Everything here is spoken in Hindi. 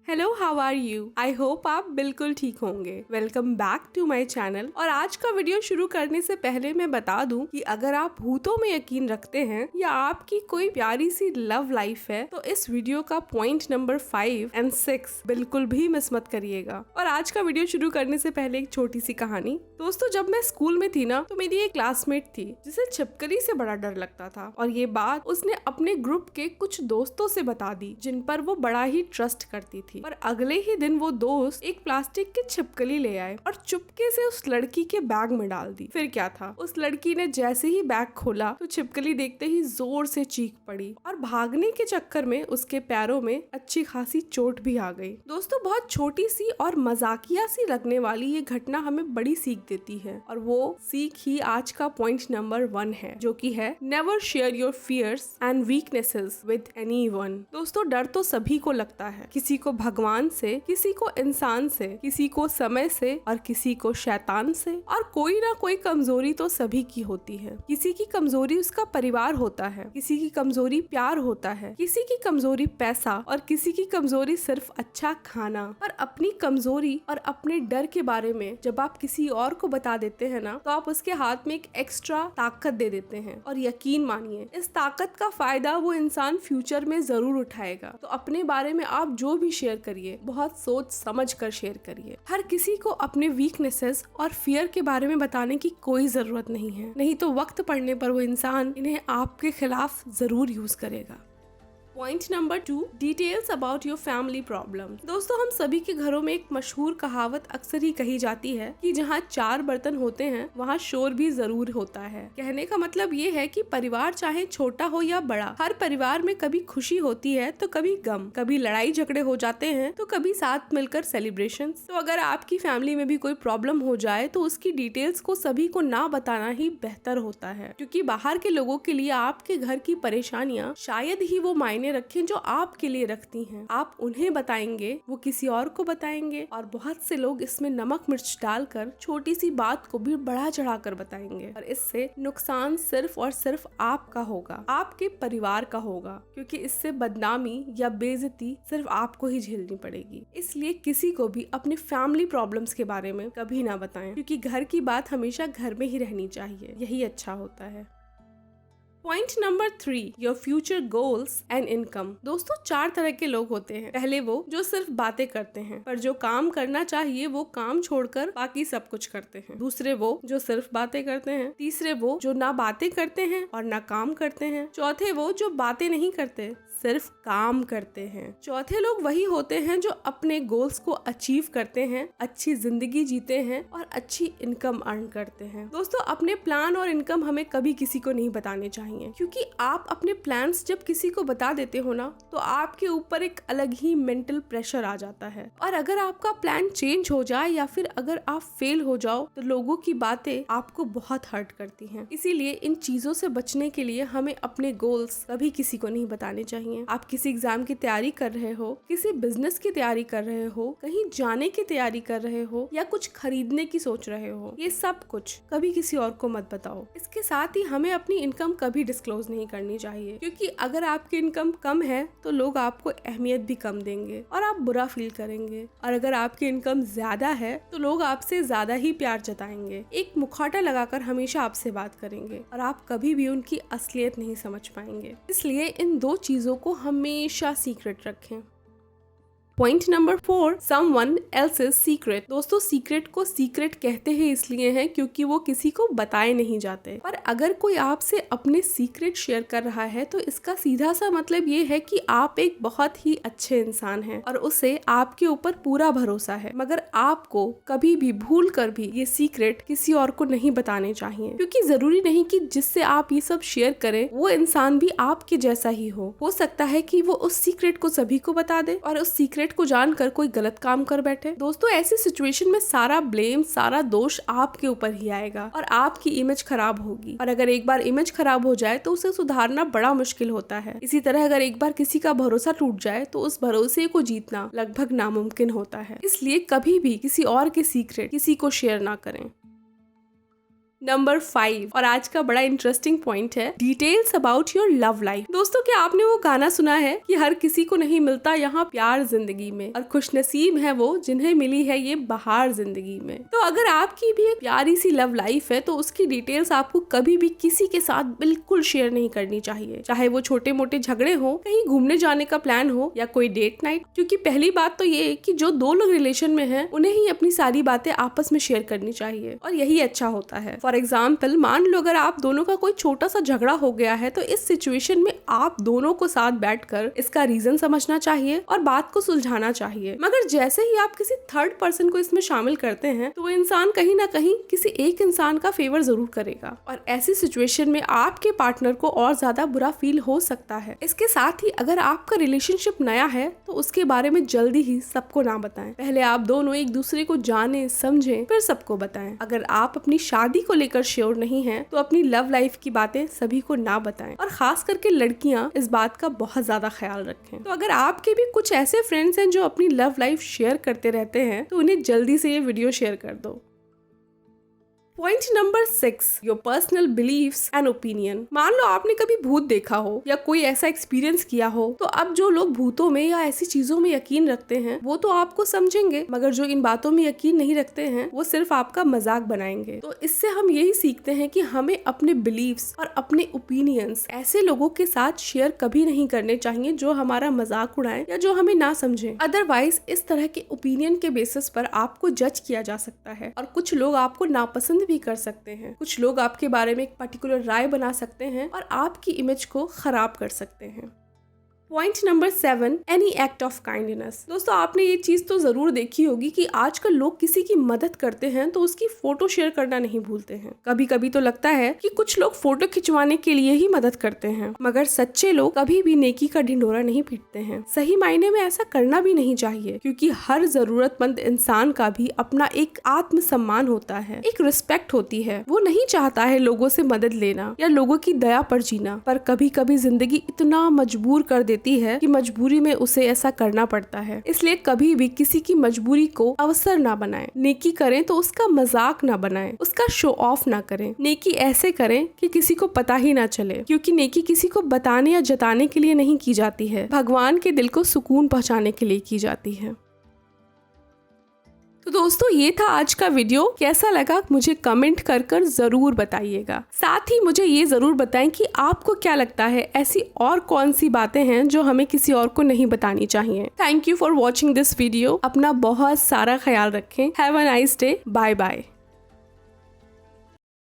Hello, how are you? I hope आप बिल्कुल ठीक होंगे। Welcome back to my channel. और आज का वीडियो शुरू करने से पहले मैं बता दूं कि अगर आप भूतों में यकीन रखते हैं या आपकी कोई प्यारी सी लव लाइफ है तो इस वीडियो का पॉइंट नंबर 5 और 6 बिल्कुल भी मिस मत करिएगा। और आज का वीडियो शुरू करने से पहले एक छोटी सी कहानी। दोस्तों, जब मैं स्कूल में थी ना तो मेरी एक क्लासमेट थी जिसे छिपकली से बड़ा डर लगता था, और ये बात उसने अपने ग्रुप के कुछ दोस्तों से बता दी जिन पर वो बड़ा ही ट्रस्ट करती थी। और अगले ही दिन वो दोस्त एक प्लास्टिक की छिपकली ले आए और चुपके से उस लड़की के बैग में डाल दी। फिर क्या था, उस लड़की ने जैसे ही बैग खोला तो छिपकली देखते ही जोर से चीख पड़ी और भागने के चक्कर में उसके पैरों में अच्छी खासी चोट भी आ गई। दोस्तों, बहुत छोटी सी और मजाकिया सी लगने वाली ये घटना हमें बड़ी सीख देती है, और वो सीख ही आज का पॉइंट नंबर 1 है, जो कि है never share your fears and weaknesses with anyone. दोस्तों, डर तो सभी को लगता है, किसी को भगवान से, किसी को इंसान से, किसी को समय से और किसी को शैतान से। और कोई ना कोई कमजोरी तो सभी की होती है। किसी की कमजोरी उसका परिवार होता है, किसी की कमजोरी प्यार होता है, किसी की कमजोरी पैसा और किसी की कमजोरी सिर्फ अच्छा खाना। और अपनी कमजोरी और अपने डर के बारे में जब आप किसी और को बता देते हैं ना, तो आप उसके हाथ में एक एक्स्ट्रा ताकत दे देते हैं। और यकीन मानिए, इस ताकत का फायदा वो इंसान फ्यूचर में जरूर उठाएगा। तो अपने बारे में आप जो भी शेयर करिए, बहुत सोच समझ कर शेयर करिए। हर किसी को अपने वीकनेसेस और फियर के बारे में बताने की कोई जरूरत नहीं है, नहीं तो वक्त पड़ने पर वो इंसान इन्हें आपके खिलाफ जरूर यूज करेगा। Point number 2, details about your family problem. दोस्तों, हम सभी के घरों में एक मशहूर कहावत अक्सर ही कही जाती है कि जहाँ 4 बर्तन होते हैं वहाँ शोर भी जरूर होता है। कहने का मतलब ये है कि परिवार चाहे छोटा हो या बड़ा, हर परिवार में कभी खुशी होती है तो कभी गम, कभी लड़ाई झगड़े हो जाते हैं तो कभी साथ मिलकर सेलिब्रेशन। तो अगर आपकी फैमिली में भी कोई प्रॉब्लम हो जाए तो उसकी डिटेल्स को सभी को ना बताना ही बेहतर होता है, क्योंकि बाहर के लोगों के लिए आपके घर की परेशानियां शायद ही वो मायने रखें जो आपके लिए रखती हैं। आप उन्हें बताएंगे, वो किसी और को बताएंगे, और बहुत से लोग इसमें नमक मिर्च डालकर छोटी सी बात को भी बढ़ा चढ़ा कर बताएंगे, और इससे नुकसान सिर्फ और सिर्फ आपका होगा, आपके परिवार का होगा, क्योंकि इससे बदनामी या बेइज्जती सिर्फ आपको ही झेलनी पड़ेगी। इसलिए किसी को भी अपनी फैमिली प्रॉब्लम्स के बारे में कभी ना बताएं, क्योंकि घर की बात हमेशा घर में ही रहनी चाहिए, यही अच्छा होता है। Point number 3, your future goals and income. दोस्तों, 4 तरह के लोग होते हैं। पहले वो जो सिर्फ बातें करते हैं, पर जो काम करना चाहिए वो काम छोड़कर बाकी सब कुछ करते हैं। दूसरे वो जो सिर्फ बातें करते हैं। तीसरे वो जो ना बातें करते हैं और ना काम करते हैं। चौथे वो जो बातें नहीं करते, सिर्फ काम करते हैं। चौथे लोग वही होते हैं जो अपने गोल्स को अचीव करते हैं, अच्छी जिंदगी जीते हैं और अच्छी इनकम अर्न करते हैं। दोस्तों, अपने प्लान और इनकम हमें कभी किसी को नहीं बताने चाहिए, क्योंकि आप अपने प्लान्स जब किसी को बता देते हो ना, तो आपके ऊपर एक अलग ही मेंटल प्रेशर आ जाता है। और अगर आपका प्लान चेंज हो जाए या फिर अगर आप फेल हो जाओ तो लोगों की बातें आपको बहुत हर्ट करती हैं। इसीलिए इन चीजों से बचने के लिए हमें अपने गोल्स कभी किसी को नहीं बताने चाहिए। आप किसी एग्जाम की तैयारी कर रहे हो, किसी बिजनेस की तैयारी कर रहे हो, कहीं जाने की तैयारी कर रहे हो, या कुछ खरीदने की सोच रहे हो, ये सब कुछ कभी किसी और को मत बताओ। इसके साथ ही हमें अपनी इनकम कभी डिस्क्लोज नहीं करनी चाहिए, क्योंकि अगर आपकी इनकम कम है तो लोग आपको अहमियत भी कम देंगे और आप बुरा फील करेंगे। और अगर आपकी इनकम ज्यादा है तो लोग आपसे ज्यादा ही प्यार जताएंगे, एक मुखौटा लगाकर हमेशा आपसे बात करेंगे, और आप कभी भी उनकी असलियत नहीं समझ पाएंगे। इसलिए इन 2 चीजों को हमेशा सीक्रेट रखें। Point number 4, someone else's secret. दोस्तों, सीक्रेट को सीक्रेट कहते हैं इसलिए हैं क्योंकि वो किसी को बताए नहीं जाते। पर अगर कोई आपसे अपने सीक्रेट शेयर कर रहा है तो इसका सीधा सा मतलब ये है कि आप एक बहुत ही अच्छे इंसान हैं और उसे आपके ऊपर पूरा भरोसा है। मगर आपको कभी भी भूल कर भी ये सीक्रेट किसी और को नहीं बताने चाहिए, क्योंकि जरूरी नहीं कि जिससे आप ये सब शेयर करें वो इंसान भी आपके जैसा ही हो सकता है कि वो उस सीक्रेट को सभी को बता दे और उस सीक्रेट को जानकर कोई गलत काम कर बैठे। दोस्तों, ऐसी सिचुएशन में सारा ब्लेम, सारा दोष आपके ऊपर ही आएगा और आपकी इमेज खराब होगी। और अगर एक बार इमेज खराब हो जाए तो उसे सुधारना बड़ा मुश्किल होता है। इसी तरह अगर एक बार किसी का भरोसा टूट जाए तो उस भरोसे को जीतना लगभग नामुमकिन होता है। इसलिए कभी भी किसी और के सीक्रेट किसी को शेयर ना करें। नंबर 5 और आज का बड़ा इंटरेस्टिंग पॉइंट है details about your love life. दोस्तों क्या आपने वो गाना सुना है कि हर किसी को नहीं मिलता यहाँ प्यार जिंदगी में और खुशनसीब है वो जिन्हें मिली है ये बहार जिंदगी में। तो अगर आपकी भी एक प्यारी सी लव लाइफ है तो उसकी डिटेल्स आपको कभी भी किसी के साथ बिल्कुल शेयर नहीं करनी चाहिए, चाहे वो छोटे मोटे झगड़े हो, कहीं घूमने जाने का प्लान हो या कोई डेट नाइट। क्योंकि पहली बात तो ये कि जो दो लोग रिलेशन में हैं उन्हें ही अपनी सारी बातें आपस में शेयर करनी चाहिए और यही अच्छा होता है। फॉर एग्जाम्पल मान लो अगर आप दोनों का कोई छोटा सा झगड़ा हो गया है तो इस सिचुएशन में आप दोनों को साथ बैठकर इसका रीजन समझना चाहिए और बात को सुलझाना चाहिए। मगर जैसे ही आप किसी थर्ड पर्सन को इसमें शामिल करते हैं तो वो इंसान कहीं ना कहीं किसी एक इंसान का फेवर जरूर करेगा और ऐसी सिचुएशन में आपके पार्टनर को और ज्यादा बुरा फील हो सकता है। इसके साथ ही अगर आपका रिलेशनशिप नया है तो उसके बारे में जल्दी ही सबको ना बताएं। पहले आप दोनों एक दूसरे को जाने समझें फिर सबको बताएं। अगर आप अपनी शादी को लेकर श्योर नहीं हैं तो अपनी लव लाइफ की बातें सभी को ना बताएं और खास करके लड़कियां इस बात का बहुत ज्यादा ख्याल रखें। तो अगर आपके भी कुछ ऐसे फ्रेंड्स हैं जो अपनी लव लाइफ शेयर करते रहते हैं तो उन्हें जल्दी से ये वीडियो शेयर कर दो। Point number 6, your personal beliefs and opinion. मान लो आपने कभी भूत देखा हो या कोई ऐसा एक्सपीरियंस किया हो तो अब जो लोग भूतों में या ऐसी चीजों में यकीन रखते हैं वो तो आपको समझेंगे, मगर जो इन बातों में यकीन नहीं रखते हैं वो सिर्फ आपका मजाक बनाएंगे। तो इससे हम यही सीखते हैं कि हमें अपने बिलीव्स और अपने ओपिनियंस ऐसे लोगों के साथ शेयर कभी नहीं करने चाहिए जो हमारा मजाक उड़ाएं या जो हमें ना समझें। अदरवाइज इस तरह के ओपिनियन के बेसिस पर आपको जज किया जा सकता है और कुछ लोग आपको नापसंद भी कर सकते हैं। कुछ लोग आपके बारे में एक पर्टिकुलर राय बना सकते हैं और आपकी इमेज को खराब कर सकते हैं। Point number 7, any act of kindness. दोस्तों आपने ये चीज तो जरूर देखी होगी कि आजकल लोग किसी की मदद करते हैं तो उसकी फोटो शेयर करना नहीं भूलते हैं। कभी कभी तो लगता है कि कुछ लोग फोटो खिंचवाने के लिए ही मदद करते हैं, मगर सच्चे लोग कभी भी नेकी का ढिंढोरा नहीं पीटते हैं। सही मायने में ऐसा करना भी नहीं चाहिए क्योंकि हर जरूरतमंद इंसान का भी अपना एक आत्म सम्मान होता है, एक रिस्पेक्ट होती है। वो नहीं चाहता है लोगों से मदद लेना या लोगों की दया पर जीना, पर कभी कभी जिंदगी इतना मजबूर कर देती है कि मजबूरी में उसे ऐसा करना पड़ता है। इसलिए कभी भी किसी की मजबूरी को अवसर ना बनाएं। नेकी करें तो उसका मजाक ना बनाएं, उसका शो ऑफ ना करें। नेकी ऐसे करें कि किसी को पता ही ना चले, क्योंकि नेकी किसी को बताने या जताने के लिए नहीं की जाती है, भगवान के दिल को सुकून पहुंचाने के लिए की जाती है। तो दोस्तों ये था आज का वीडियो। कैसा लगा मुझे कमेंट कर जरूर बताइएगा। साथ ही मुझे ये जरूर बताएं कि आपको क्या लगता है ऐसी और कौन सी बातें हैं जो हमें किसी और को नहीं बतानी चाहिए। Thank you for watching this video. अपना बहुत सारा ख्याल रखें। Have a nice day. Bye bye.